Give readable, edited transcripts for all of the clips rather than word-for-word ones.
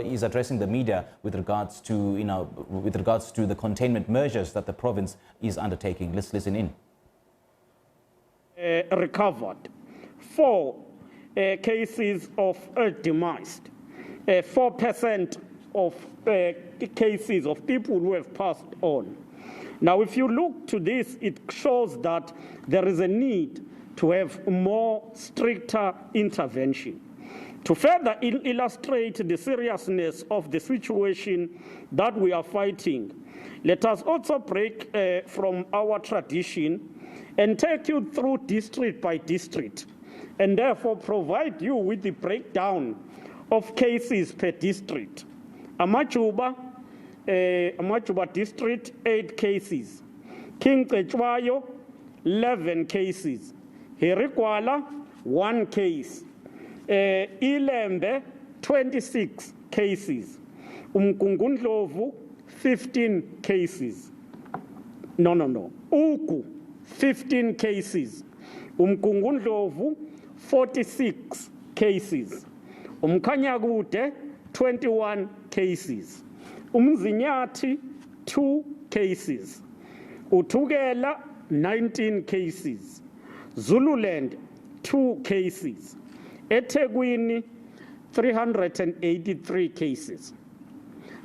is addressing the media with regards to, the containment measures that the province is undertaking. Let's listen in. Recovered 4 cases of demised, 4% of cases of people who have passed on. Now, if you look to this, it shows that there is a need to have more stricter intervention. To further illustrate the seriousness of the situation that we are fighting, let us also break from our tradition and take you through district by district, and therefore provide you with the breakdown of cases per district. Amajuba district, 8 cases. King Cetshwayo, 11 cases. Herikwala, 1 case. Ilembe, 26 cases. Umgungundlovu, 15 cases. No. Ugu, 15 cases. Umgungundlovu, 46 cases. Umkhanyakude, 21 cases. Umzinyathi, 2 cases. Uthukela, 19 cases. Zululand, 2 cases. eThekwini, 383 cases.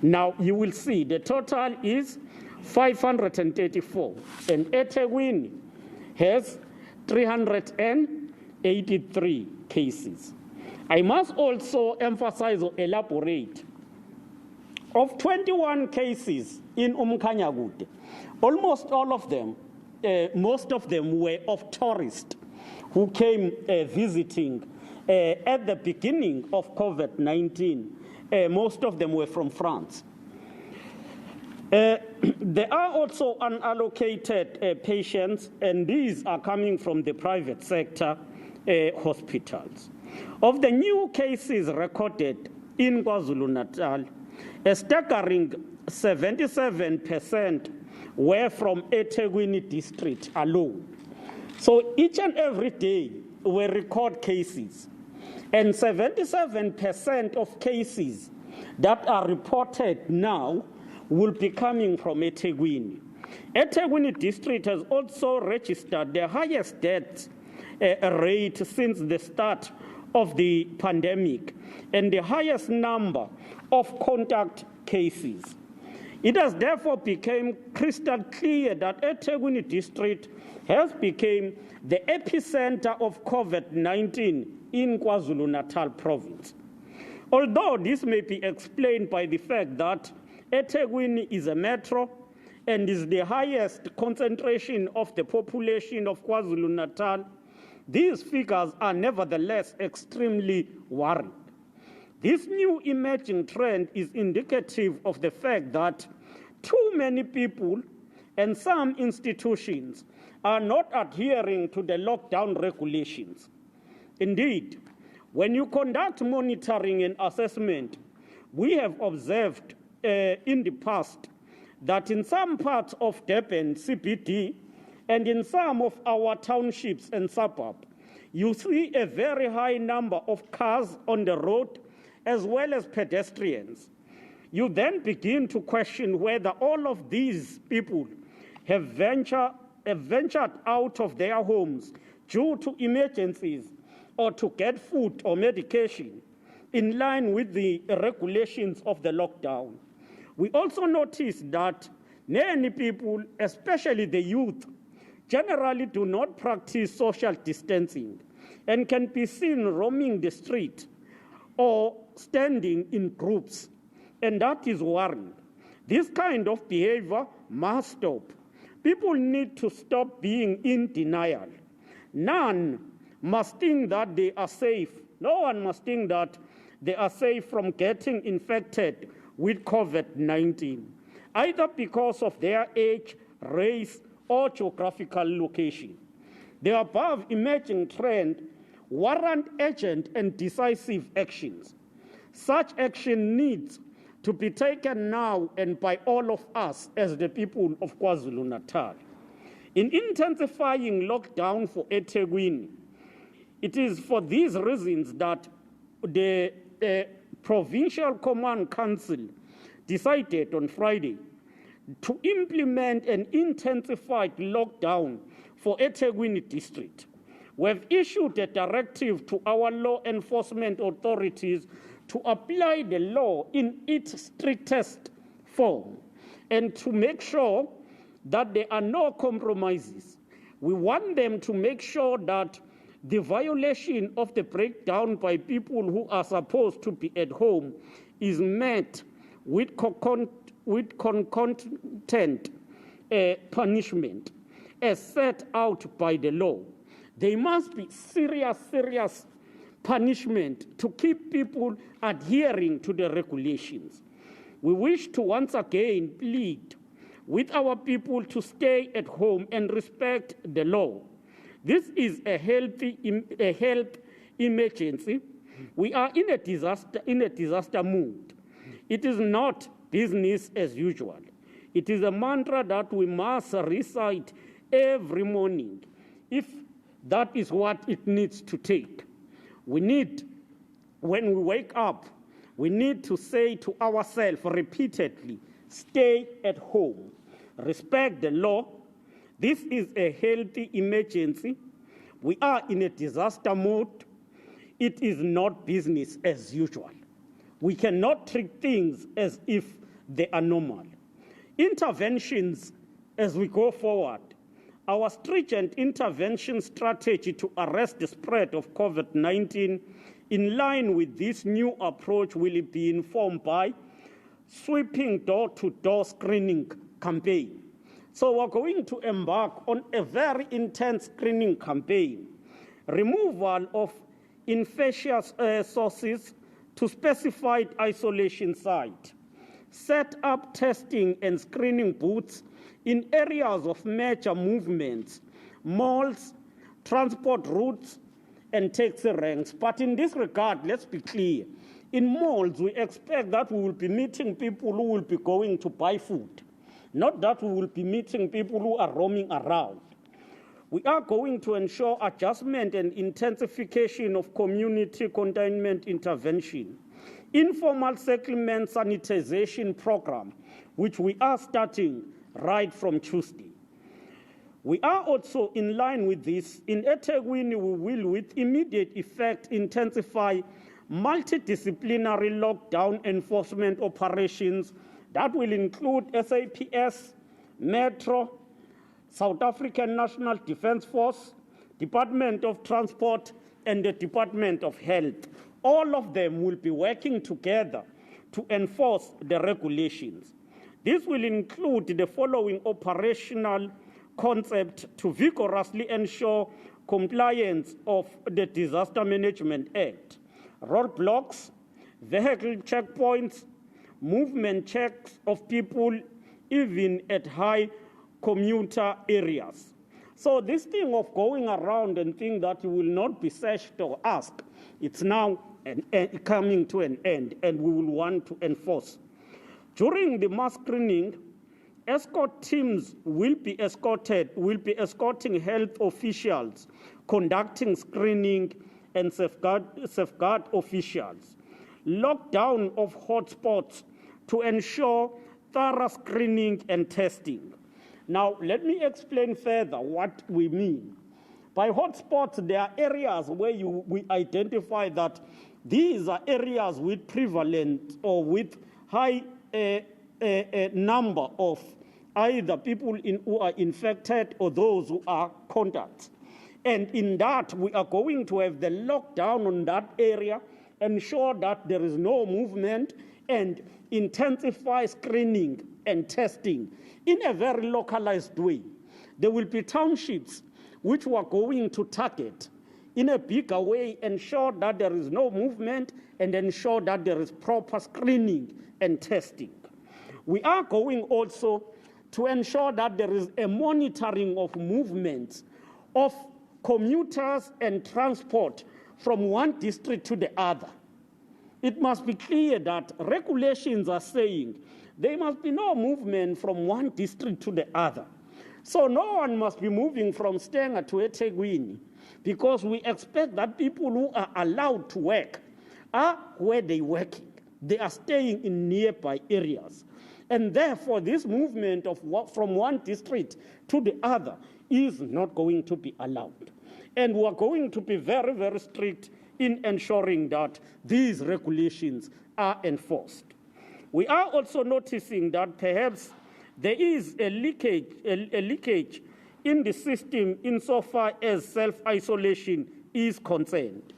Now you will see the total is 534, and eThekwini has 383 cases. I must also emphasize or elaborate. Of 21 cases in Umkhanyakude, almost all of them, most of them were of tourists who came visiting at the beginning of COVID-19. Most of them were from France. There are also unallocated patients, and these are coming from the private sector hospitals. Of the new cases recorded in KwaZulu-Natal, a staggering 77% were from eThekwini district alone. So each and every day we record cases, and 77% of cases that are reported now will be coming from eThekwini. eThekwini district has also registered the highest death rate since the start of the pandemic and the highest number of contact cases. It has therefore become crystal clear that eThekwini district has become the epicenter of COVID-19 in KwaZulu-Natal province. Although this may be explained by the fact that eThekwini is a metro and is the highest concentration of the population of KwaZulu-Natal, these figures are nevertheless extremely worrying. This new emerging trend is indicative of the fact that too many people and some institutions are not adhering to the lockdown regulations. Indeed, when you conduct monitoring and assessment, we have observed in the past that in some parts of Durban CBD and in some of our townships and suburbs, you see a very high number of cars on the road as well as pedestrians. You then begin to question whether all of these people have ventured out of their homes due to emergencies or to get food or medication in line with the regulations of the lockdown. We also noticed that many people, especially the youth, generally do not practice social distancing and can be seen roaming the street or standing in groups, and that is worrying. This kind of behavior must stop. People need to stop being in denial. None must think that they are safe. No one must think that they are safe from getting infected with COVID-19, either because of their age, race, or geographical location. The above emerging trend warrant urgent and decisive actions. Such action needs to be taken now and by all of us as the people of KwaZulu-Natal. In intensifying lockdown for eThekwini, it is for these reasons that the Provincial Command Council decided on Friday to implement an intensified lockdown for eThekwini district. We have issued a directive to our law enforcement authorities to apply the law in its strictest form and to make sure that there are no compromises. We want them to make sure that the violation of the breakdown by people who are supposed to be at home is met with concomitant punishment as set out by the law. There must be serious punishment to keep people adhering to the regulations. We wish to once again plead with our people to stay at home and respect the law. This is a health emergency. We are in a disaster mood. It is not business as usual. It is a mantra that we must recite every morning if that is what it needs to take. We need, when we wake up, we need to say to ourselves repeatedly, stay at home, respect the law. This is a healthy emergency. We are in a disaster mode. It is not business as usual. We cannot treat things as if they are normal. Interventions as we go forward. Our stringent intervention strategy to arrest the spread of COVID-19 in line with this new approach will be informed by sweeping door-to-door screening campaign. So we're going to embark on a very intense screening campaign, removal of infectious sources to specified isolation site, set up testing and screening booths in areas of major movements, malls, transport routes, and taxi ranks. But in this regard, let's be clear. In malls, we expect that we will be meeting people who will be going to buy food, not that we will be meeting people who are roaming around. We are going to ensure adjustment and intensification of community containment intervention, informal settlement sanitization program, which we are starting right from Tuesday. We are also in line with this. In eThekwini, we will with immediate effect intensify multidisciplinary lockdown enforcement operations that will include SABC, Metro, South African National Defence Force, Department of Transport, and the Department of Health. All of them will be working together to enforce the regulations. This will include the following operational concept to vigorously ensure compliance of the Disaster Management Act: roadblocks, vehicle checkpoints, movement checks of people even at high commuter areas. So this thing of going around and think that you will not be searched or asked, it's now coming to an end, and we will want to enforce. During the mass screening, escort teams will be escorting health officials, conducting screening, and safeguard officials. Lockdown of hotspots to ensure thorough screening and testing. Now, let me explain further what we mean. By hotspots, there are areas where we identify that these are areas with prevalent or with high number of either people who are infected or those who are contacts. And in that, we are going to have the lockdown on that area, ensure that there is no movement, and intensify screening and testing in a very localized way. There will be townships which we are going to target in a bigger way, ensure that there is no movement, and ensure that there is proper screening and testing. We are going also to ensure that there is a monitoring of movements of commuters and transport from one district to the other. It must be clear that regulations are saying there must be no movement from one district to the other. So no one must be moving from Stenga to eThekwini, because we expect that people who are allowed to work are where they're working. they are staying in nearby areas. And therefore, this movement from one district to the other is not going to be allowed. And we are going to be very, very strict in ensuring that these regulations are enforced. We are also noticing that perhaps there is a leakage in the system insofar as self-isolation is concerned,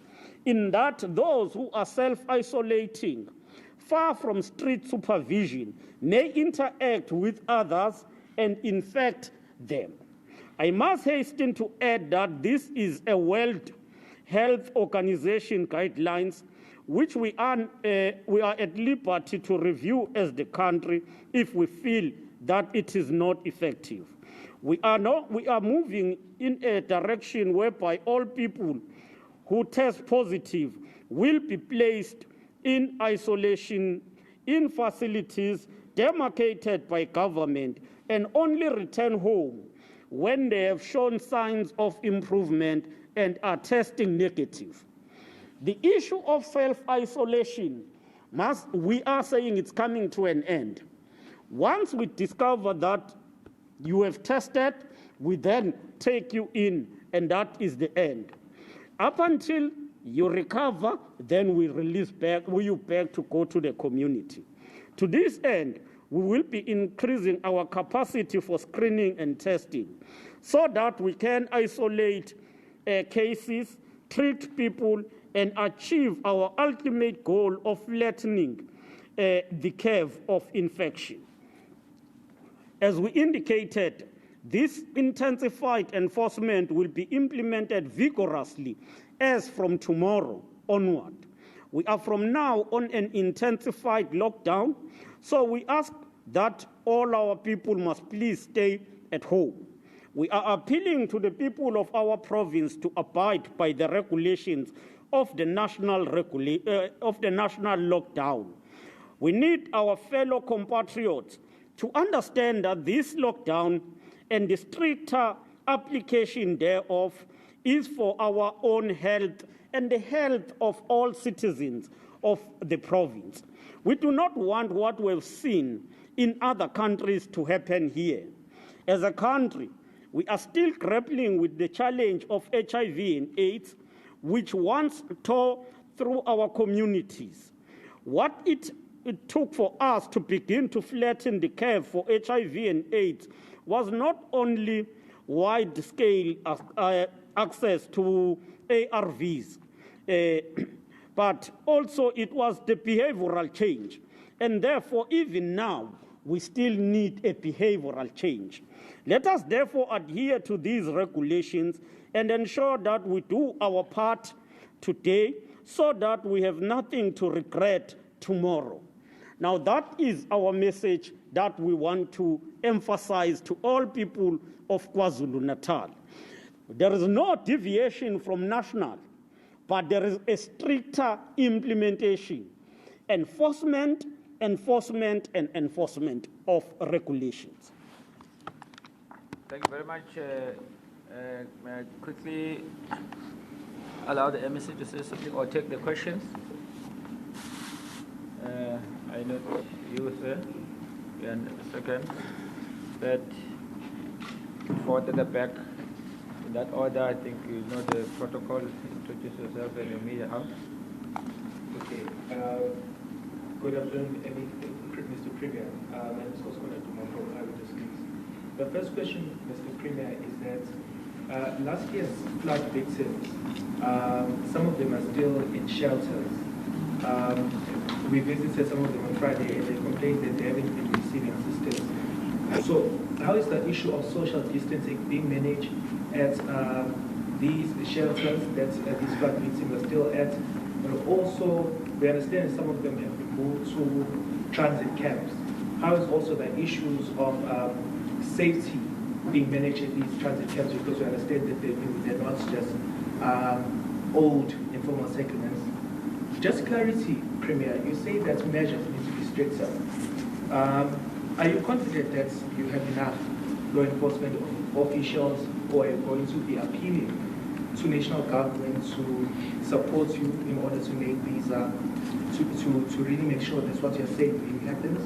in that those who are self-isolating far from strict supervision may interact with others and infect them. I must hasten to add that this is a World Health Organization guidelines which we are at liberty to review as the country if we feel that it is not effective. We are moving in a direction whereby all people who test positive will be placed in isolation in facilities demarcated by government and only return home when they have shown signs of improvement and are testing negative. The issue of self-isolation, we are saying it's coming to an end. Once we discover that you have tested, we then take you in, and that is the end. Up until you recover, then we release you back to go to the community. To this end, we will be increasing our capacity for screening and testing so that we can isolate cases, treat people, and achieve our ultimate goal of flattening the curve of infection. As we indicated, this intensified enforcement will be implemented vigorously as from tomorrow onward. We are from now on an intensified lockdown, so we ask that all our people must please stay at home. We are appealing to the people of our province to abide by the regulations of the national lockdown. We need our fellow compatriots to understand that this lockdown and the stricter application thereof is for our own health and the health of all citizens of the province. We do not want what we've seen in other countries to happen here. As a country, we are still grappling with the challenge of HIV and AIDS, which once tore through our communities. What it took for us to begin to flatten the curve for HIV and AIDS was not only wide-scale access to ARVs, but also it was the behavioral change. And therefore, even now, we still need a behavioral change. Let us therefore adhere to these regulations and ensure that we do our part today so that we have nothing to regret tomorrow. Now, that is our message that we want to emphasize to all people of KwaZulu-Natal. There is no deviation from national, but there is a stricter implementation, enforcement of regulations. Thank you very much. May I quickly allow the embassy to say something or take the questions? I know you, sir, and a second, that forward to the back. In that order, I think you know the protocol. Introduce yourself and your media house. Okay. Good afternoon, Mr. Premier. My name is Oscar Tomoko. I will just speak. The first question, Mr. Premier, is that last year's flood victims, some of them are still in shelters. We visited some of them on Friday and they complained that they haven't been receiving assistance. So how is the issue of social distancing being managed at these shelters that these flood victims are still at? But also, we understand some of them have been moved to transit camps. How is also the issues of safety being managed at these transit camps? Because we understand that they're not just old informal settlements. Just clarity, Premier, you say that measures need to be stricter. Are you confident that you have enough law enforcement officials, or are you going to be appealing to national government to support you in order to make these to really make sure that what you're saying really happens.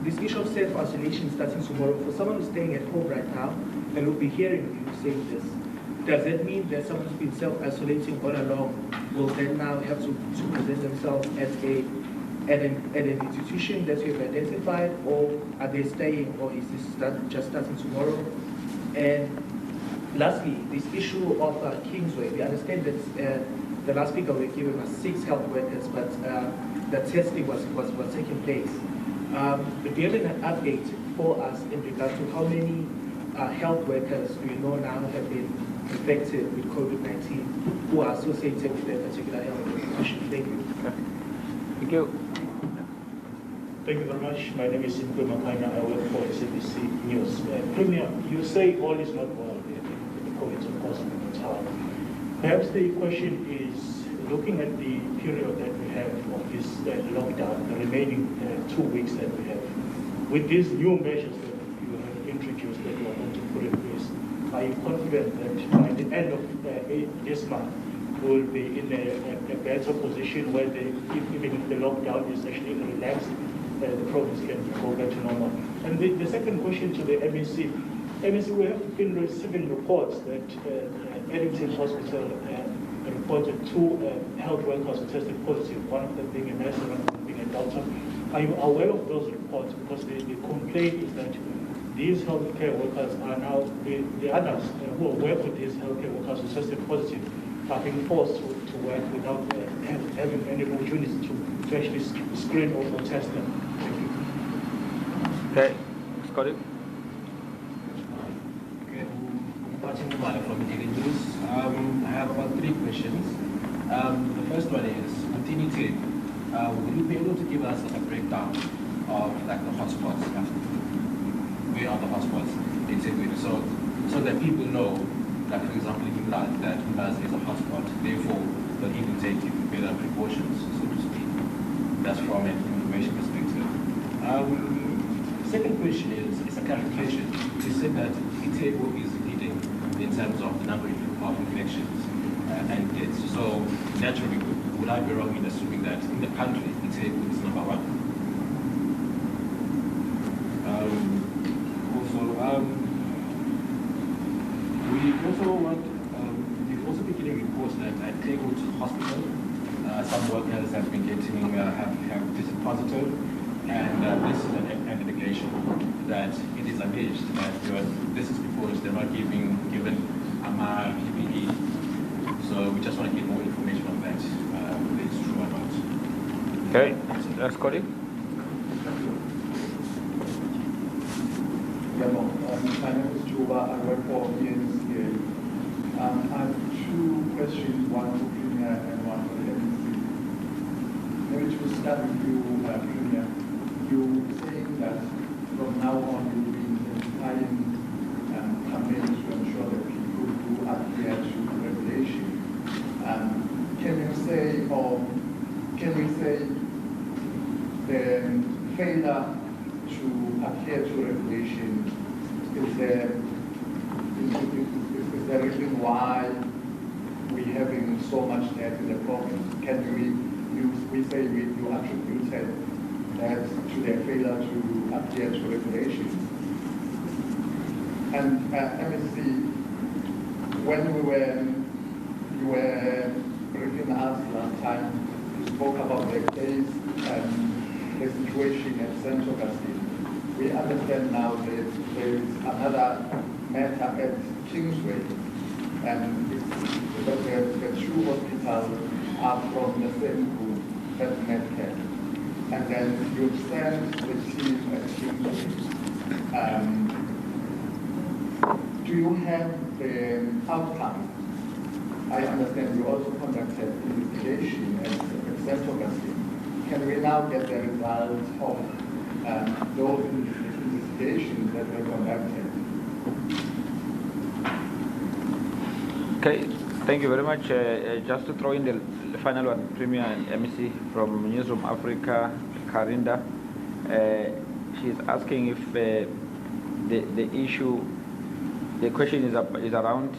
This issue of self-isolation starting tomorrow, for someone who's staying at home right now and will be hearing you saying this, does that mean that someone who's been self-isolating all along will then now have to present themselves at an institution that you've identified, or are they staying, or is this just starting tomorrow? And lastly, this issue of Kingsway, we understand that the last speaker we were given was 6 health workers, but the testing was taking place. Do you have an update for us in regard to how many health workers do you know now have been infected with COVID-19 who are associated with that particular health institution? Thank you. Thank you. Thank you very much. My name is Sihle Zikalala. I work for SABC News. Premier, you say all is not well in the COVID, of course, perhaps the question is, looking at the period that we have of this lockdown, the remaining 2 weeks that we have, with these new measures that you have introduced that you are going to put in place, are you confident that by the end of this month, we will be in a better position where even if the lockdown is actually relaxed, the province can go back to normal? And the second question to the MEC, we have been receiving reports that Edington Hospital reported 2 health workers who tested positive, one of them being a nurse and one of them being a doctor. Are you aware of those reports? Because the complaint is that these healthcare workers are now, the others who work with these healthcare workers who tested positive are being forced to work without having any opportunity to actually screen or test them. Thank you. Okay, Scotty. From Daily News. I have about 3 questions. The first one is, continuity. Will you be able to give us a breakdown of like the hotspots? Where are the hotspots? So that people know, like for example, in Ulas, that Ulas is a hotspot. Therefore, they'll even take better precautions, so to speak. That's from an information perspective. Second question is a clarification. You said that eThekwini is leading in terms of the number of infections and deaths. So naturally, would I be wrong in assuming that in the country, eThekwini is number 1? We've also been getting reports that at eThekwini Hospital, some workers have been getting have tested positive, and this is an indication that it is alleged that this is because they're not given PPE. So we just want to get more information on that, whether it's true or not. Okay, Scotty. My name is Juba. I work for ENCA. I have 2 questions, one for Premier and one for the MEC. Maybe to start with you, Premier. You saying that from now on you will be intensifying campaigns to ensure that people do adhere to regulation. Can you say, or can we say, the failure to adhere to regulation is the reason why we're having so much death in the province? Can we say you attributed that to their failure to adhere to regulations? And MEC, when you were briefing us last time, you spoke about the case and the situation at St. Augustine. We understand now that there is another matter at Kingsway, and the 2 hospitals are from the same group, that Medcare. And then you send the team at Kingsway. Do you have the outcome? I understand you also conducted investigation at St. Augustine. Can we now get the results of those investigations that were conducted? Okay, thank you very much. Just to throw in the final one, Premier and MEC from Newsroom Africa, Karinda. She's asking if the issue, the question is around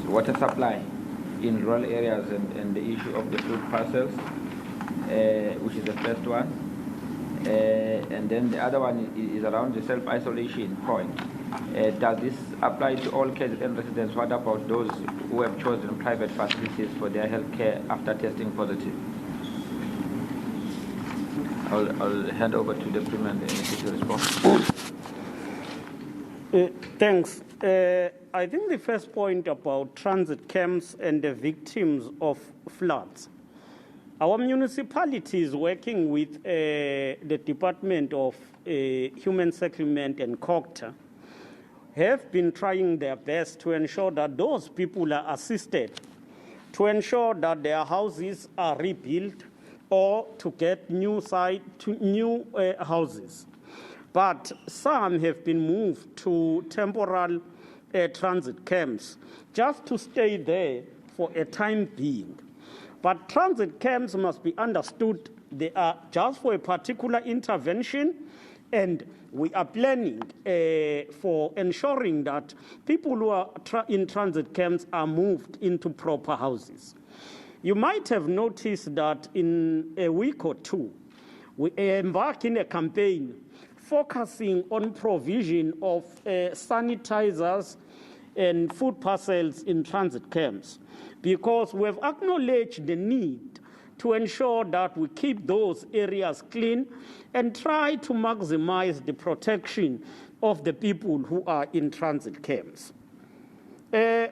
water supply in rural areas and the issue of the food parcels, which is the first one. And then the other one is around the self-isolation point. Does this apply to all KZN residents? What about those who have chosen private facilities for their health care after testing positive? I'll hand over to the Premier and the NEC to respond. Thanks. I think the first point about transit camps and the victims of floods. Our municipality is working with the Department of Human Settlement and COGTA, have been trying their best to ensure that those people are assisted, to ensure that their houses are rebuilt or to get new houses. But some have been moved to temporal transit camps just to stay there for a time being. But transit camps must be understood, they are just for a particular intervention, and we are planning for ensuring that people who are in transit camps are moved into proper houses. You might have noticed that in a week or two, we embark in a campaign focusing on provision of sanitizers and food parcels in transit camps, because we have acknowledged the need to ensure that we keep those areas clean and try to maximize the protection of the people who are in transit camps. Do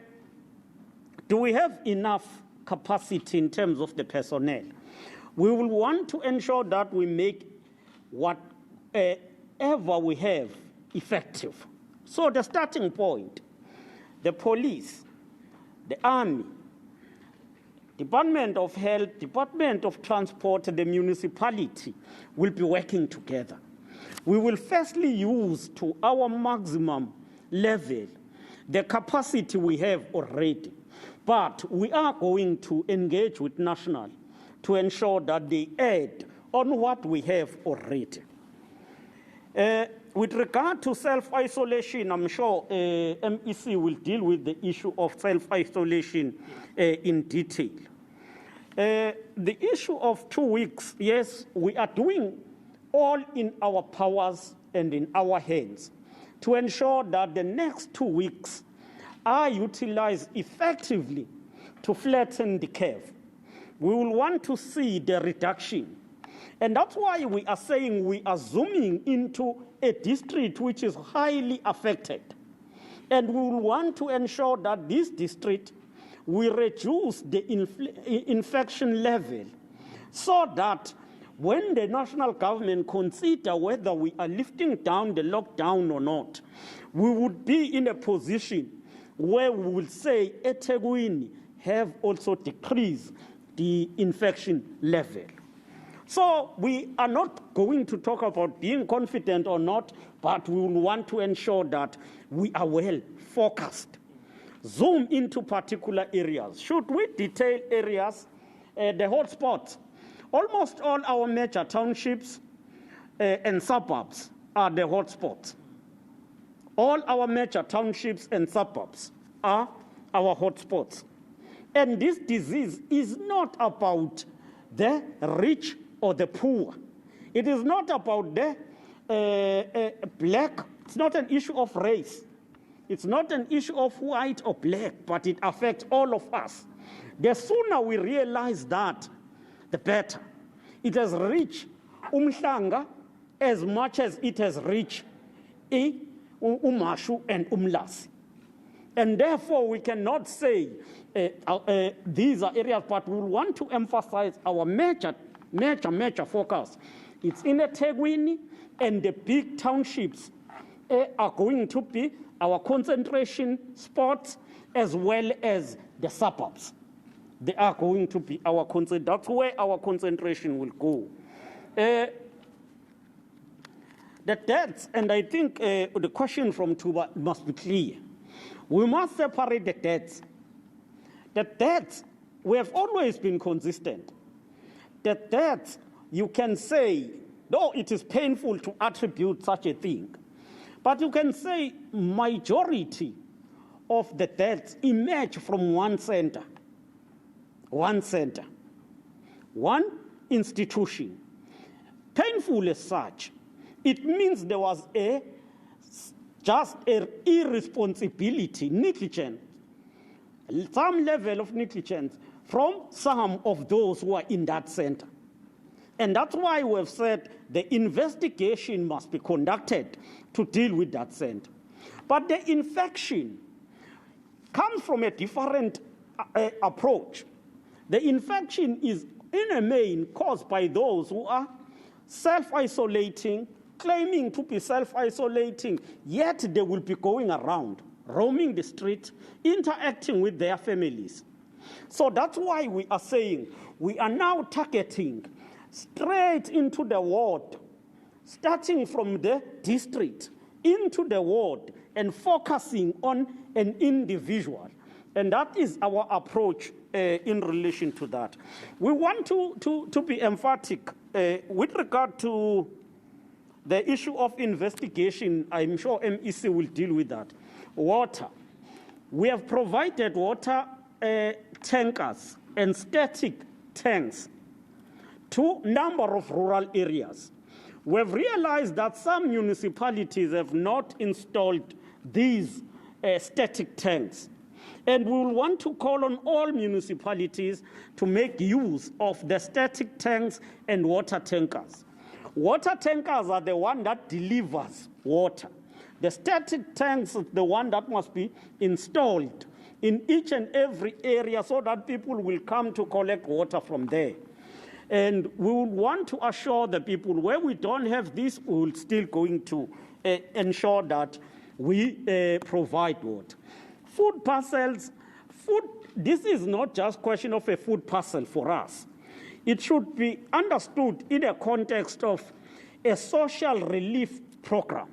we have enough capacity in terms of the personnel? We will want to ensure that we make whatever we have effective. So the starting point, the police, the army, Department of Health, Department of Transport, and the municipality will be working together. We will firstly use to our maximum level the capacity we have already, but we are going to engage with national to ensure that they add on what we have already. With regard to self-isolation, I'm sure MEC will deal with the issue of self-isolation in detail. The issue of 2 weeks, yes, we are doing all in our powers and in our hands to ensure that the next 2 weeks are utilized effectively to flatten the curve. We will want to see the reduction. And that's why we are saying we are zooming into a district which is highly affected. And we will want to ensure that this district will reduce the infection level so that when the national government consider whether we are lifting down the lockdown or not, we would be in a position where we will say eThekwini have also decreased the infection level. So we are not going to talk about being confident or not, but we will want to ensure that we are well focused. Zoom into particular areas. Should we detail areas, the hotspots? Almost all our major townships and suburbs are the hotspots. All our major townships and suburbs are our hotspots. And this disease is not about the rich or the poor. It is not about the black. It's not an issue of race. It's not an issue of white or black, but it affects all of us. The sooner we realize that, the better. It has reached Umhlanga as much as it has reached Umashu and Umlasi. And therefore, we cannot say these are areas, but we want to emphasize our major focus. It's in eThekwini, and the big townships are going to be our concentration spots as well as the suburbs. They are going to be our concentration. That's where our concentration will go. The deaths, and I think the question from Tuba must be clear. We must separate the deaths. The deaths, we have always been consistent. The deaths, you can say, though it is painful to attribute such a thing, but you can say majority of the deaths emerge from one center. one center, one institution. Painful as such, it means there was just an irresponsibility, negligence, some level of negligence from some of those who are in that center. And that's why we've said the investigation must be conducted to deal with that center. But the infection comes from a different approach. The infection is in a main caused by those who are self-isolating, claiming to be self-isolating, yet they will be going around, roaming the street, interacting with their families. So that's why we are saying we are now targeting straight into the ward, starting from the district into the ward and focusing on an individual. And that is our approach in relation to that. We want to be emphatic with regard to the issue of investigation. I'm sure MEC will deal with that. Water. We have provided water tankers and static tanks to a number of rural areas. We've realized that some municipalities have not installed these static tanks. And we will want to call on all municipalities to make use of the static tanks and water tankers. Water tankers are the one that delivers water. The static tanks is the one that must be installed in each and every area so that people will come to collect water from there. And we will want to assure the people where we don't have this, we will still going to ensure that we provide water. Food parcels, this is not just a question of a food parcel for us. It should be understood in a context of a social relief program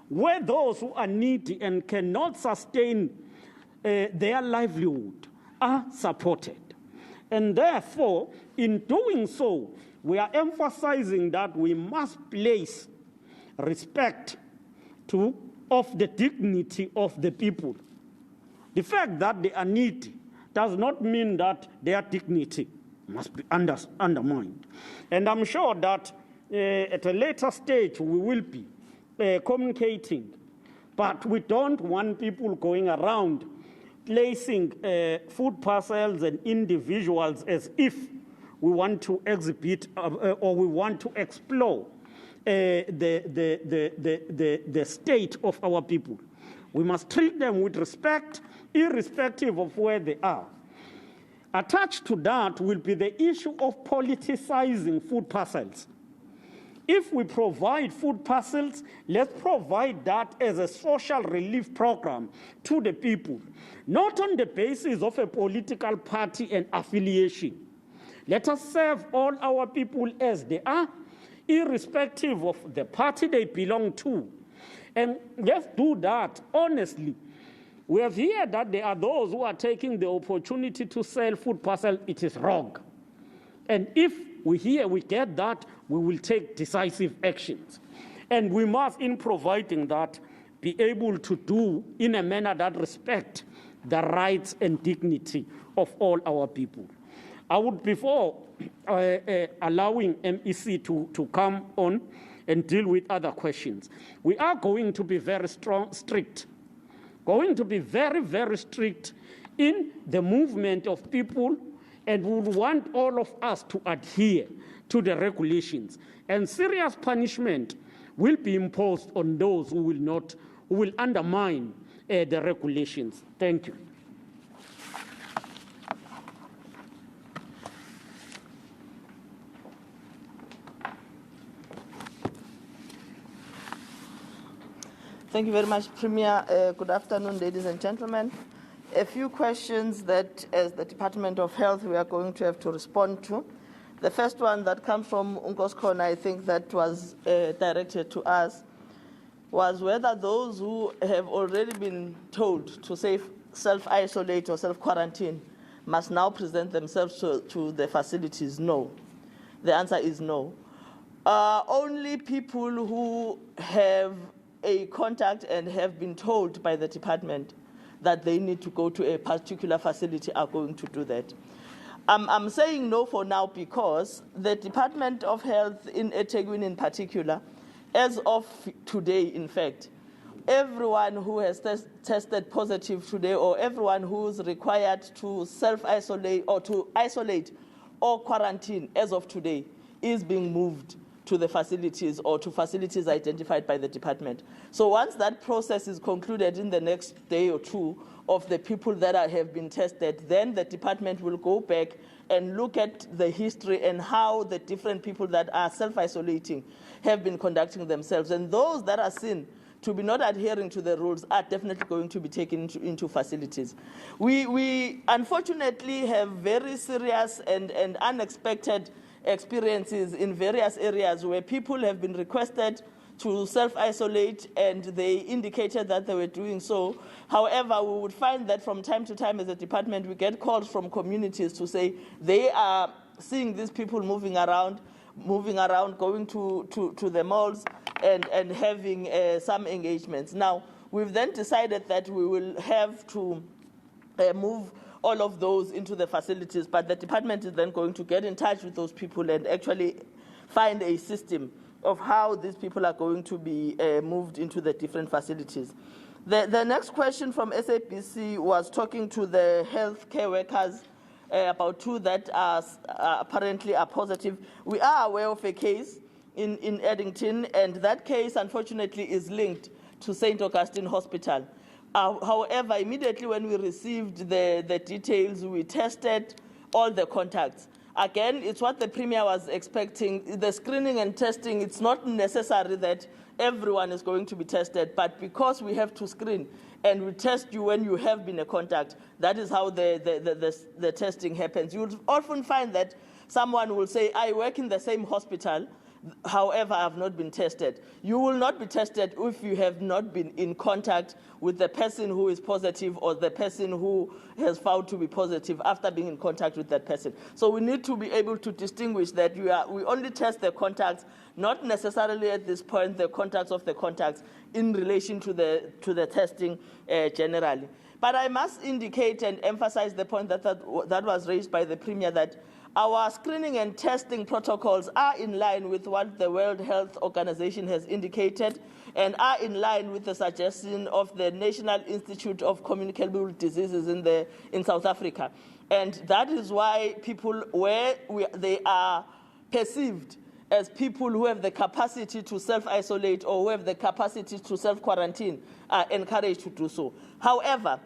where those who are needy and cannot sustain their livelihood are supported. And therefore, in doing so, we are emphasizing that we must place respect of the dignity of the people. The fact that they are needy does not mean that their dignity must be undermined. And I'm sure that at a later stage we will be communicating, but we don't want people going around placing food parcels and individuals as if we want to exhibit or we want to explore the state of our people. We must treat them with respect, irrespective of where they are. Attached to that will be the issue of politicizing food parcels. If we provide food parcels, let's provide that as a social relief program to the people, not on the basis of a political party and affiliation. Let us serve all our people as they are, irrespective of the party they belong to. And let's do that honestly. We have heard that there are those who are taking the opportunity to sell food parcels. It is wrong. And if we get that, we will take decisive actions. And we must, in providing that, be able to do in a manner that respects the rights and dignity of all our people. I would, before allowing MEC to come on and deal with other questions, we are going to be very strict, going to be very, very strict in the movement of people, and we would want all of us to adhere to the regulations. And serious punishment will be imposed on those who will undermine the regulations. Thank you. Thank you very much, Premier. Good afternoon, ladies and gentlemen. A few questions that, as the Department of Health, we are going to have to respond to. The first one that comes from Unkoskona, I think that was directed to us, was whether those who have already been told to self-isolate or self-quarantine must now present themselves to the facilities. No. The answer is no. Only people who have a contact and have been told by the department that they need to go to a particular facility are going to do that. I'm saying no for now because the Department of Health in eThekwini in particular, as of today, in fact, everyone who has tested positive today or everyone who's required to self-isolate or to isolate or quarantine as of today is being moved to the facilities or to facilities identified by the department. So once that process is concluded in the next day or two of the people that have been tested, then the department will go back and look at the history and how the different people that are self-isolating have been conducting themselves. And those that are seen to be not adhering to the rules are definitely going to be taken into facilities. We unfortunately have very serious and unexpected experiences in various areas where people have been requested to self-isolate and they indicated that they were doing so. However, we would find that from time to time as a department, we get calls from communities to say they are seeing these people moving around, going to the malls and having some engagements. Now, we've then decided that we will have to move all of those into the facilities, but the department is then going to get in touch with those people and actually find a system of how these people are going to be moved into the different facilities. The next question from SABC was talking to the healthcare workers about two that are apparently are positive. We are aware of a case in Eddington, and that case unfortunately is linked to St. Augustine Hospital. However, immediately when we received the details, we tested all the contacts. Again, it's what the Premier was expecting. The screening and testing, it's not necessary that everyone is going to be tested, but because we have to screen and we test you when you have been a contact, that is how the testing happens. You'll often find that someone will say, I work in the same hospital, however, I have not been tested. You will not be tested if you have not been in contact with the person who is positive or the person who has found to be positive after being in contact with that person. So we need to be able to distinguish that we only test the contacts, not necessarily at this point the contacts of the contacts in relation to the testing generally. But I must indicate and emphasize the point that was raised by the Premier, that our screening and testing protocols are in line with what the World Health Organization has indicated and are in line with the suggestion of the National Institute of Communicable Diseases in South Africa. And that is why people, they are perceived as people who have the capacity to self-isolate or who have the capacity to self-quarantine, are encouraged to do so. However,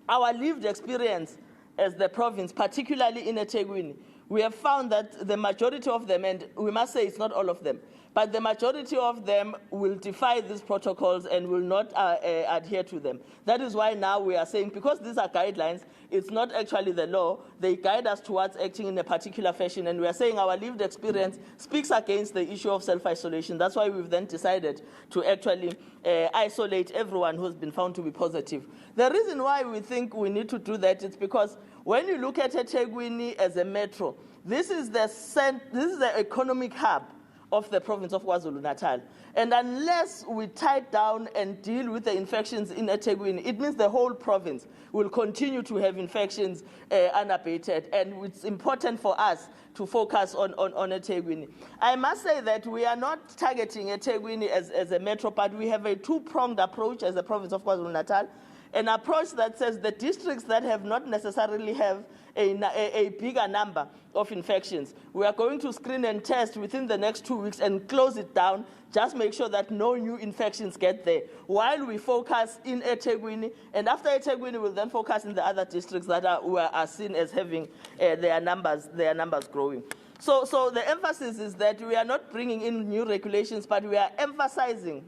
our lived experience as the province, particularly in eThekwini, we have found that the majority of them, and we must say it's not all of them, but the majority of them will defy these protocols and will not adhere to them. That is why now we are saying, because these are guidelines, it's not actually the law, they guide us towards acting in a particular fashion, and we are saying our lived experience speaks against the issue of self-isolation. That's why we've then decided to actually isolate everyone who's been found to be positive. The reason why we think we need to do that is because when you look at eThekwini as a metro, this is the economic hub of the province of KwaZulu-Natal. And unless we tie down and deal with the infections in eThekwini, it means the whole province will continue to have infections unabated. And it's important for us to focus on eThekwini. I must say that we are not targeting eThekwini as a metro, but we have a two-pronged approach as the province of KwaZulu-Natal. An approach that says the districts that have not necessarily have a bigger number of infections, we are going to screen and test within the next 2 weeks and close it down, just make sure that no new infections get there, while we focus in eThekwini, and after eThekwini we'll then focus in the other districts that are seen as having their numbers growing. So the emphasis is that we are not bringing in new regulations, but we are emphasizing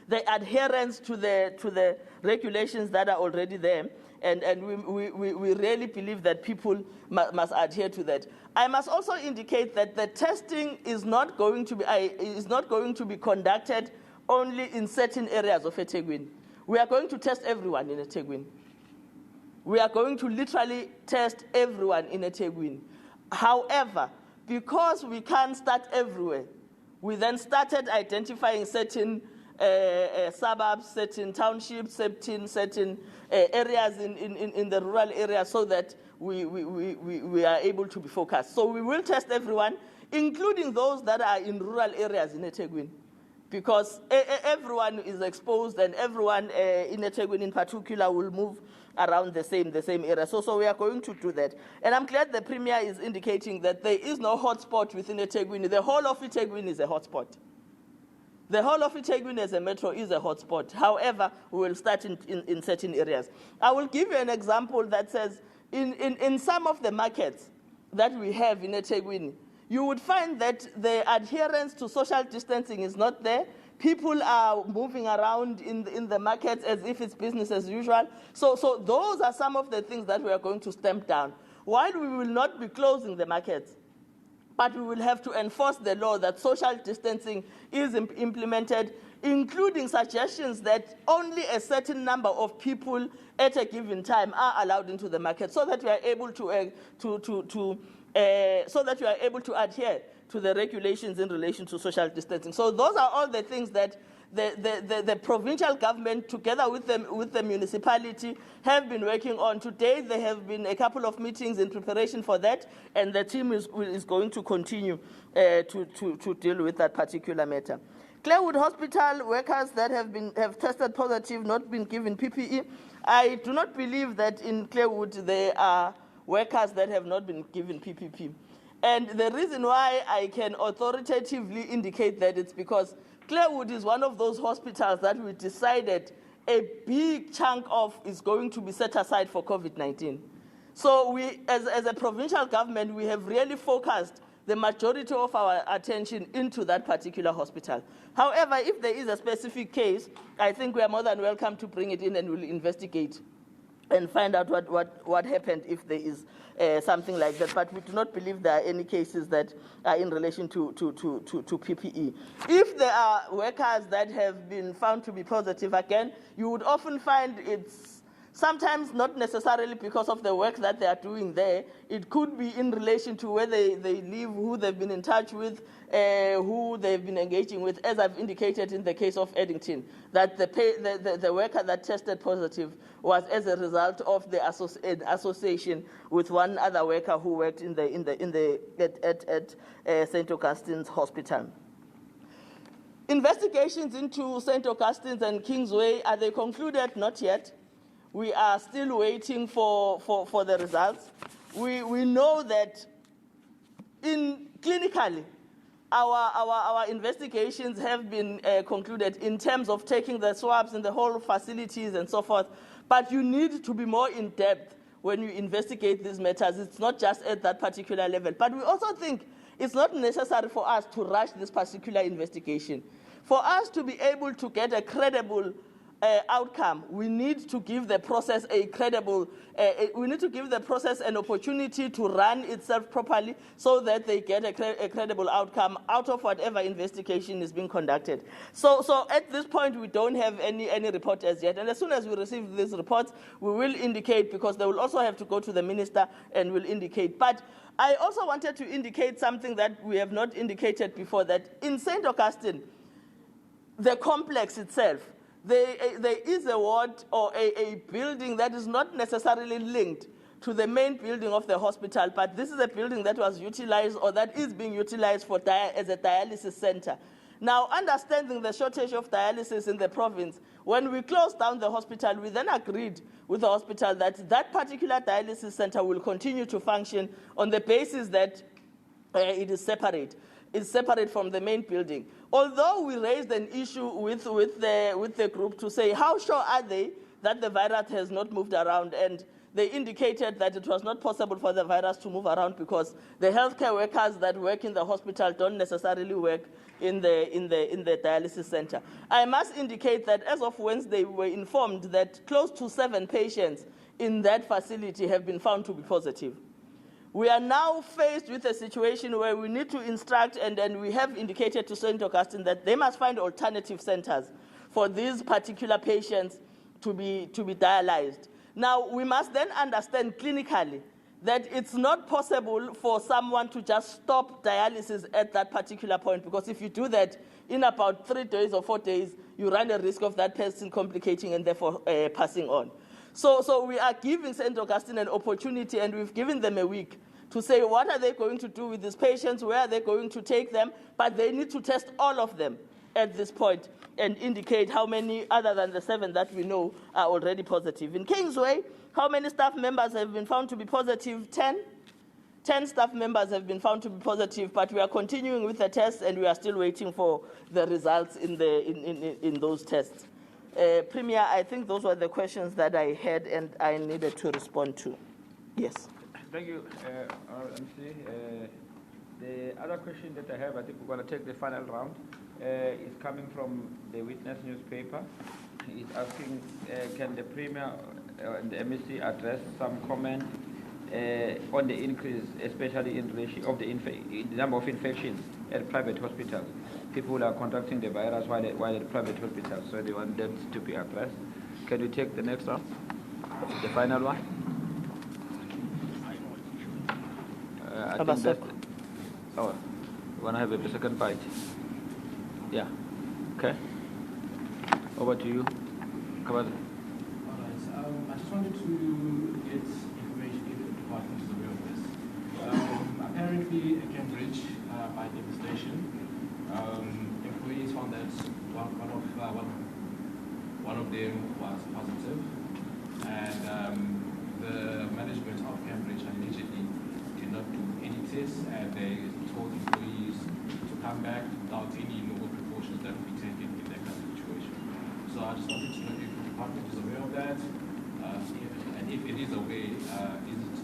the adherence to the regulations that are already there, and we really believe that people must adhere to that. I must also indicate that the testing is not going to be conducted only in certain areas of eThekwini. We are going to test everyone in eThekwini. We are going to literally test everyone in eThekwini. However, because we can't start everywhere, we then started identifying certain suburbs, certain townships, certain areas in the rural areas, so that we are able to be focused. So we will test everyone, including those that are in rural areas in eThekwini, because everyone is exposed, and everyone in eThekwini in particular will move around the same area. So we are going to do that. And I'm glad the Premier is indicating that there is no hotspot within eThekwini. The whole of eThekwini is a hotspot. The whole of eThekwini as a metro is a hotspot. However, we will start in certain areas. I will give you an example that says in some of the markets that we have in eThekwini, you would find that the adherence to social distancing is not there. People are moving around in the markets as if it's business as usual. So those are some of the things that we are going to stamp down. While we will not be closing the markets, but we will have to enforce the law that social distancing is implemented, including suggestions that only a certain number of people at a given time are allowed into the market, so that we are able to adhere to the regulations in relation to social distancing. So those are all the things that the provincial government, together with the municipality, have been working on. Today, there have been a couple of meetings in preparation for that, and the team is going to continue to deal with that particular matter. Clarewood Hospital workers that have tested positive, not been given PPE. I do not believe that in Clarewood there are workers that have not been given PPE. And the reason why I can authoritatively indicate that, it's because Clarewood is one of those hospitals that we decided a big chunk of is going to be set aside for COVID-19. So we, as a provincial government, we have really focused the majority of our attention into that particular hospital. However, if there is a specific case, I think we are more than welcome to bring it in, and we'll investigate and find out what happened if there is something like that. But we do not believe there are any cases that are in relation to PPE. If there are workers that have been found to be positive, again, you would often find it's sometimes not necessarily because of the work that they are doing there. It could be in relation to where they live, who they've been in touch with, who they've been engaging with, as I've indicated in the case of Eddington, that the worker that tested positive was as a result of the association with one other worker who worked at St. Augustine's Hospital. Investigations into St. Augustine's and Kingsway, are they concluded? Not yet. We are still waiting for the results. We know that clinically, our investigations have been concluded in terms of taking the swabs in the whole facilities and so forth. But you need to be more in depth when you investigate these matters. It's not just at that particular level. But we also think it's not necessary for us to rush this particular investigation. For us to be able to get a credible outcome, we need to give the process we need to give the process an opportunity to run itself properly, so that they get a credible outcome out of whatever investigation is being conducted. So at this point, we don't have any report as yet. And as soon as we receive these reports, we will indicate, because they will also have to go to the minister and will indicate. But I also wanted to indicate something that we have not indicated before, that in St. Augustine, the complex itself, there is a ward or a building that is not necessarily linked to the main building of the hospital, but this is a building that was utilized, or that is being utilized as a dialysis center. Now, understanding the shortage of dialysis in the province, when we closed down the hospital, we then agreed with the hospital that that particular dialysis center will continue to function on the basis that it is separate. It's separate from the main building. Although we raised an issue with the group to say, how sure are they that the virus has not moved around? And they indicated that it was not possible for the virus to move around because the healthcare workers that work in the hospital don't necessarily work in the dialysis center. I must indicate that as of Wednesday, we were informed that close to 7 patients in that facility have been found to be positive. We are now faced with a situation where we need to instruct, and we have indicated to St. Augustine that they must find alternative centers for these particular patients to be dialyzed. Now, we must then understand clinically that it's not possible for someone to just stop dialysis at that particular point, because if you do that, in about 3 days or 4 days, you run a risk of that person complicating and therefore passing on. So we are giving St. Augustine an opportunity, and we've given them a week to say what are they going to do with these patients, where are they going to take them, but they need to test all of them at this point and indicate how many, other than the 7 that we know, are already positive. In Kingsway, how many staff members have been found to be positive? 10. 10 staff members have been found to be positive, but we are continuing with the tests, and we are still waiting for the results in those tests. Premier, I think those were the questions that I had and I needed to respond to. Yes. Thank you, MC. The other question that I have, I think we're going to take the final round, is coming from the Witness newspaper. It's asking, can the Premier and the MEC address some comment on the increase, especially in relation of the number of infections at private hospitals? People are contracting the virus while at private hospitals, so they want that to be addressed. Can you take the next one, the final one? I think that. Oh, you want to have a second bite? Yeah. Okay. Over to you. Come on. All right. I just wanted to get information if the department is aware of this. Apparently, at Cambridge, by devastation, employees found that one of them was positive, and the management of Cambridge allegedly did not do any tests, and they told employees to come back without any novel precautions that would be taken in that kind of situation. So I just wanted to know if the department is aware of that, and if it is aware, is it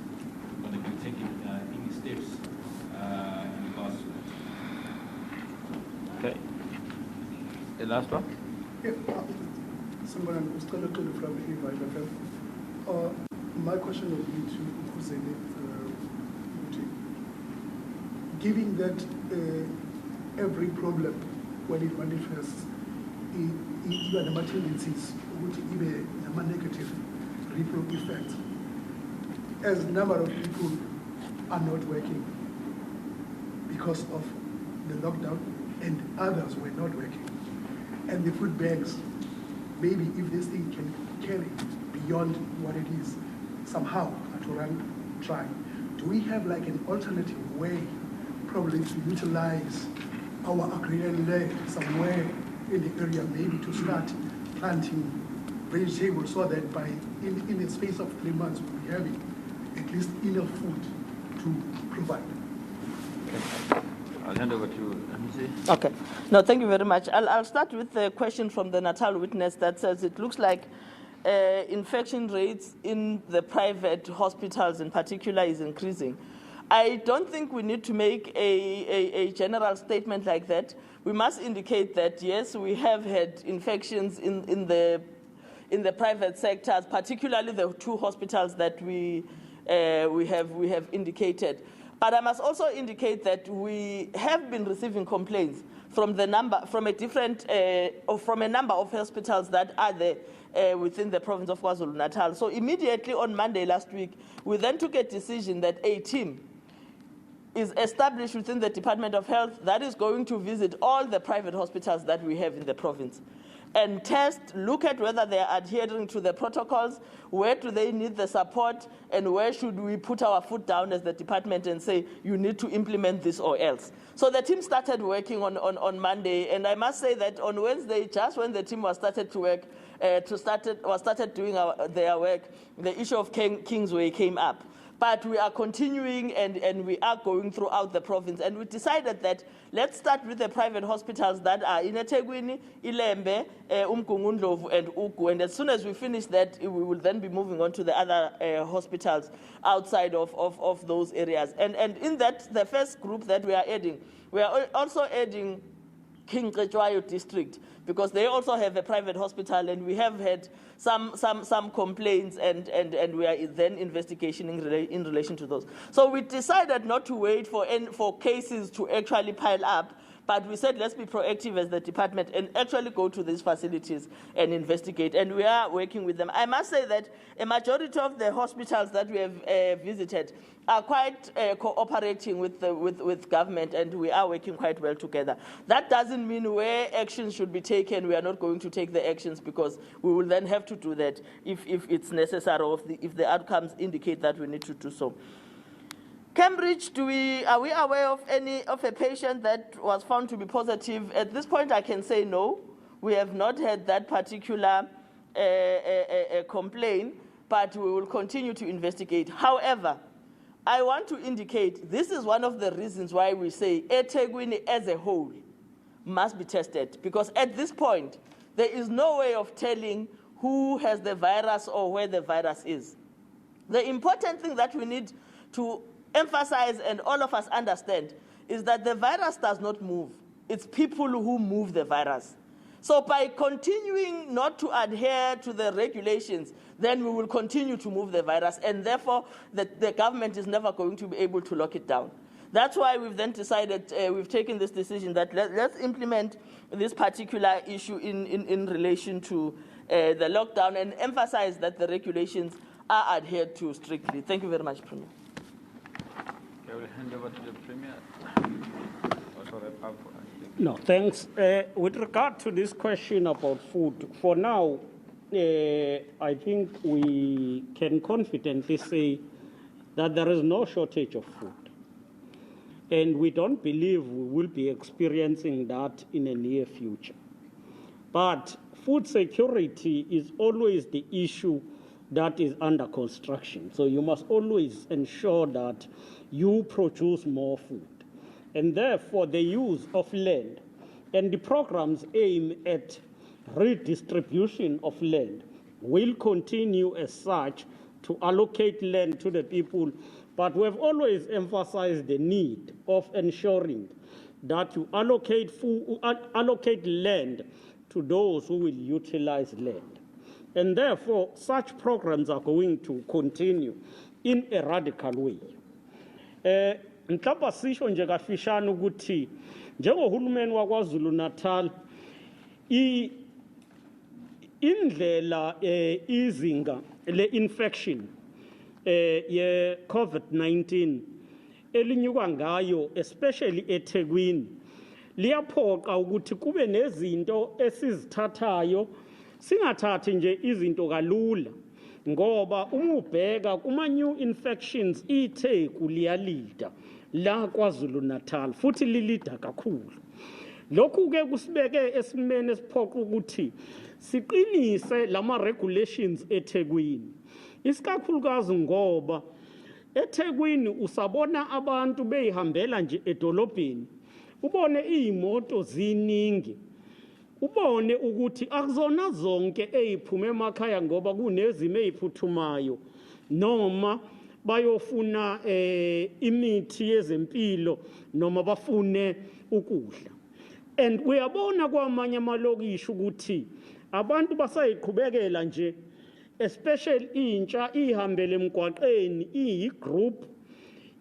going to be taking any steps in regards to that? Okay. The last one? Yeah, someone from eThekwini. My question would be to Hussein. Given that every problem, when it manifests, even the tendencies would even a negative ripple effect, as a number of people are not working because of the lockdown, and others were not working, and the food banks, maybe if this thing can carry beyond what it is, somehow to run dry, do we have like an alternative way probably to utilize our agrarian land somewhere in the area, maybe to start planting vegetables, so that by in the space of 3 months we'll be having at least enough food to provide? I'll hand over to MC. Okay. No, thank you very much. I'll start with the question from the Natal Witness that says it looks like infection rates in the private hospitals in particular is increasing. I don't think we need to make a general statement like that. We must indicate that, yes, we have had infections in the private sectors, particularly the 2 hospitals that we have indicated. But I must also indicate that we have been receiving complaints from a number of hospitals that are there within the province of KwaZulu-Natal. So immediately on Monday last week, we then took a decision that a team is established within the Department of Health that is going to visit all the private hospitals that we have in the province and test, look at whether they are adhering to the protocols, where do they need the support, and where should we put our foot down as the department and say, you need to implement this or else. So the team started working on Monday, and I must say that on Wednesday, just when the team was started to work, started doing their work, the issue of Kingsway came up. But we are continuing and we are going throughout the province. And we decided that let's start with the private hospitals that are in eThekwini, Ilembe, Umgungundlovu, and Ugu. And as soon as we finish that, we will then be moving on to the other hospitals outside of those areas. And in that, the first group that we are also adding King Cetshwayo district, because they also have a private hospital, and we have had some complaints, and we are then investigating in relation to those. So we decided not to wait for cases to actually pile up, But we said let's be proactive as the department and actually go to these facilities and investigate. And we are working with them. I must say that a majority of the hospitals that we have visited are quite cooperating with government, and we are working quite well together. That doesn't mean where actions should be taken, we are not going to take the actions, because we will then have to do that if it's necessary or if the outcomes indicate that we need to do so. Cambridge, are we aware of a patient that was found to be positive? At this point, I can say no. We have not had that particular complaint, but we will continue to investigate. However, I want to indicate this is one of the reasons why we say eThekwini as a whole must be tested, because at this point, there is no way of telling who has the virus or where the virus is. The important thing that we need to emphasize and all of us understand is that the virus does not move. It's people who move the virus. So by continuing not to adhere to the regulations, then we will continue to move the virus, and therefore the government is never going to be able to lock it down. That's why we've then decided, we've taken this decision that let's implement this particular issue in relation to the lockdown and emphasize that the regulations are adhered to strictly. Thank you very much, Premier. I will hand over to the Premier. No, thanks. With regard to this question about food, for now, I think we can confidently say that there is no shortage of food. And we don't believe we will be experiencing that in the near future. But food security is always the issue that is under construction. So you must always ensure that you produce more food. And therefore, the use of land and the programs aim at redistribution of land will continue as such to allocate land to the people. But we have always emphasized the need of ensuring that you allocate land to those who will utilize land. And therefore, such programs are going to continue in a radical way. Mhlawumbe sisho nje kafishane ukuthi njengohulumeni waKwaZulu-Natal indlela izinga le-infection ye COVID-19 elinyuka ngayo, especially eThekwini, liyaphoqa ukuthi kube nezinto esizithathayo, singathathi nje izinto kalula, ngoba uma ubheka kuma-new infections iTheku liyalida la KwaZulu-Natal futhi lilida kakhulu. Lokhu-ke kusibeke esimeni esiphoqa ukuthi siqinise lama-regulations eThekwini, isikakhulukazi ngoba eThekwini usabona abantu beyihambela nje edolobheni, ubone iy'moto ziningi, ubone ukuthi akuzona zonke ey'phume emakhaya ngoba kunezimo ey'phuthumayo noma bayofuna imithi yezempilo noma bafune ukudla. And uyabona kwamanye amalokishi ukuthi abantu basayiqhubekela nje, especially intsha ihambele emgwaqeni iyi-group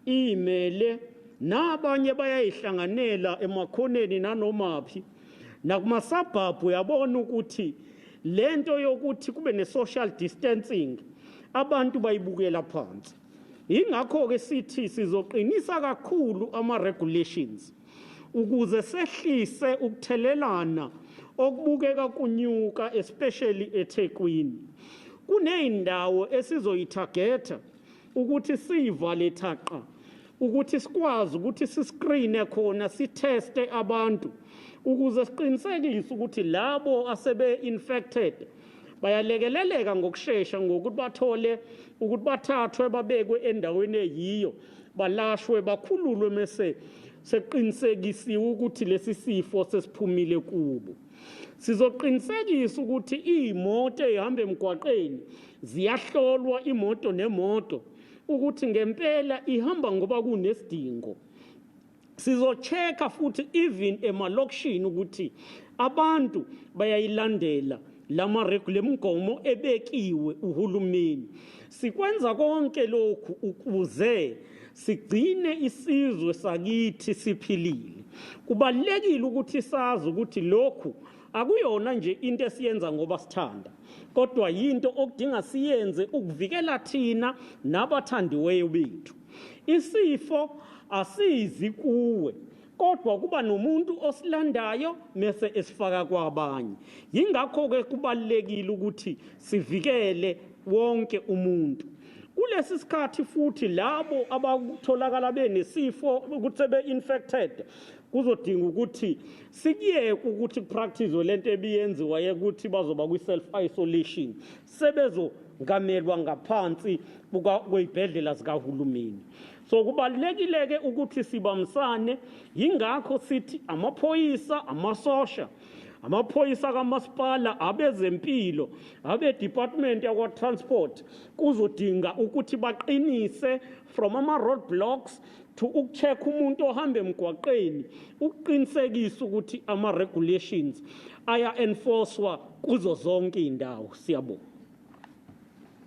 imele, nabanye bayayihlanganela emakhoneni nanomaphi. Nakumasabhabhu uyabona ukuthi lento yokuthi kube ne-social distancing abantu bayibukela phansi. Ingakho-ke sithi sizoqinisa kakhulu ama-regulations ukuze sehlise ukuthelelana okubukeka kunyuka, especially eThekwini. Kuney'ndawo esizoyithagetha ukuthi siyivale thaqa, ukuthi sikwazi ukuthi siscreene khona, sitheste abantu ukuze siqinisekise ukuthi labo asebe-infected bayalekeleleka ngokushesha ngokuthi bathole ukuthi bathathwe babekwe endaweni eyiyo, balashwe, bakhululwe mese seqinisekisiwe ukuthi lesi sifo sesiphumile kubo. Sizoqinisekisa ukuthi iy'moto ey'hamba emgwaqeni ziyahlolwa imoto nemoto ukuthi ngempela ihamba ngoba kunesidingo. Sizochecka futhi even emalokishini ukuthi abantu bayayilandela lemigomo ebekiwe uhulumeni. Sikwenza konke lokhu ukuze sigcine isizwe sakithi siphilile. Kubalulekile ukuthi sazi ukuthi lokhu akuyona nje into esiyenza ngoba sithanda, kodwa yinto okudinga siyenze ukuvikela thina nabathandiweyo bethu. Isifo asizi kuwe, kodwa kuba nomuntu osilandayo mase esifaka kwabanye. Yingakho-ke kubalulekile ukuthi sivikele wonke umuntu. Kulesi sikhathi futhi labo abatholakala benesifo ukuthi sebe-infected, kuzodinga ukuthi sikuyeke ukuthi practice lento ebiyenziwa ukuthi bazoba kwi-self-isolation, sebezongamelwa ngaphansi kwey'bhedlela zikahulumeni. So kubalulekile-ke ukuthi sibambisane, yingakho sithi amaphoyisa, amasosha, amaphoyisa kamasipala, abezempilo, abe-department yakwa-transport, kuzodinga ukuthi baqinise from ama-roadblocks to ukucheck umuntu ohamba emgwaqeni, ukuqinisekisa ukuthi ama-regulations aya-enforcewa kuzo zonke iy'ndawo. Siyabonga.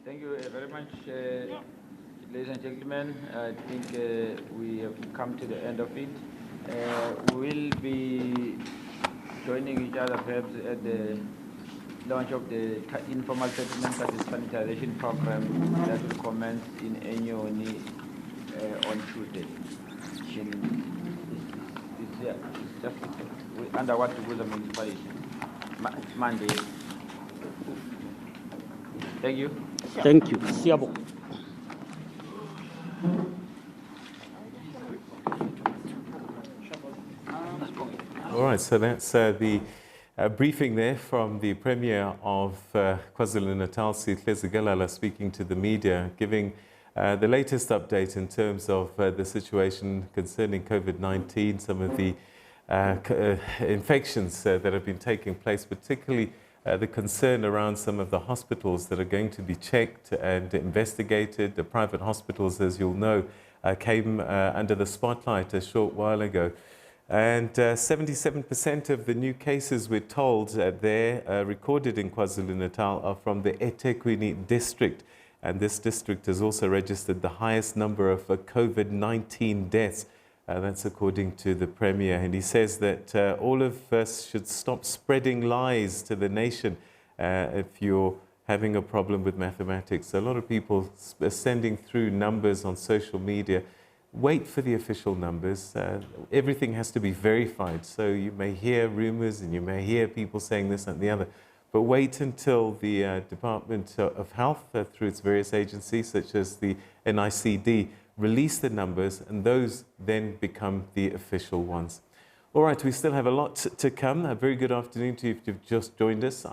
Thank you very much, ladies and gentlemen. I think we have come to the end of it. We will be joining each other perhaps at the launch of the informal settlement sanitization program that will commence in Enyoni on Tuesday. It's just under what was a municipality. Monday. Thank you. Thank you. Siyabonga. All right, so that's the briefing there from the Premier of KwaZulu-Natal, Sihle Zikalala, speaking to the media, giving the latest update in terms of the situation concerning COVID-19, some of the infections that have been taking place, particularly the concern around some of the hospitals that are going to be checked and investigated. The private hospitals, as you'll know, came under the spotlight a short while ago. And 77% of the new cases, we're told, there recorded in KwaZulu-Natal are from the eThekwini district. And this district has also registered the highest number of COVID-19 deaths. That's according to the Premier. And he says that all of us should stop spreading lies to the nation if you're having a problem with mathematics. A lot of people are sending through numbers on social media. Wait for the official numbers. Everything has to be verified. So you may hear rumors and you may hear people saying this and the other. But wait until the Department of Health, through its various agencies, such as the NICD, release the numbers, and those then become the official ones. All right, we still have a lot to come. A very good afternoon to you if you've just joined us.